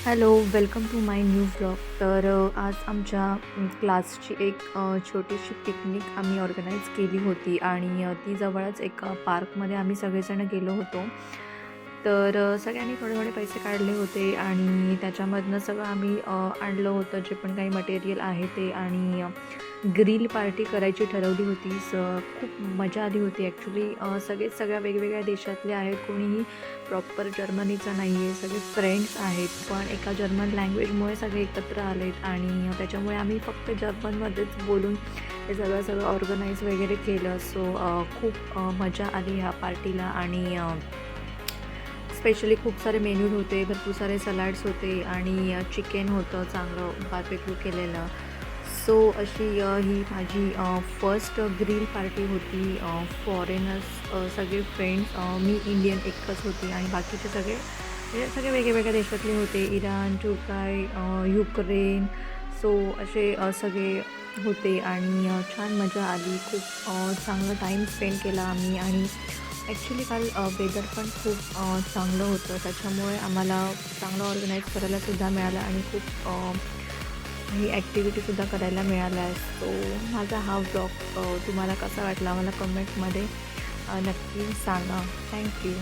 Hello, welcome to my new blog. तर आज आमच्या क्लासची एक छोटीशी पिकनिक आम्ही ऑर्गनाईज केली होती आणि ती जवळच एक पार्कमध्ये आम्ही सगळेजण गेलो होतो. तर सगळ्यांनी थोडे-थोडे पैसे काढले होते आणि त्याच्यामधनं सगळं आम्ही आणलं होतं जे पण काही मटेरियल आहे ते आणि ग्रिल पार्टी करायची ठरवली होती. खूप मजा आली होती ॲक्च्युली. सगळेच सगळ्या वेगवेगळ्या देशातले आहेत. कोणीही प्रॉपर जर्मनीचं नाही आहे. सगळे फ्रेंड्स आहेत. पण एका जर्मन लँग्वेजमुळे सगळे एकत्र आलेत आणि त्याच्यामुळे आम्ही फक्त जर्मनमध्येच बोलून हे सगळं ऑर्गनाईज वगैरे केलं. खूप मजा आली ह्या पार्टीला आणि स्पेशली खूप सारे मेन्यूज होते, भरपूर सारे सलाड्स होते आणि चिकन होतं चांगलं बार्बेक्यू केलेलं. अशी ही माझी फर्स्ट ग्रिल पार्टी होती. फॉरेनर्स सगळे फ्रेंड्स, मी इंडियन एकच होती आणि बाकीचे सगळे म्हणजे सगळे वेगवेगळ्या देशातले होते. इराण, तुर्की, युक्रेन. असे सगळे होते आणि छान मजा आली. खूप चांगलं टाईम स्पेंड केला आम्ही आणि ॲक्च्युली काल वेदर पण खूप चांगलं होतं. त्याच्यामुळे आम्हाला चांगलं ऑर्गनाईज करायलासुद्धा मिळालं आणि खूप काही ॲक्टिव्हिटीसुद्धा करायला मिळाल्या. माझा हा व्लॉग तुम्हाला कसा वाटला मला कमेंटमध्ये नक्की सांगा. थँक्यू.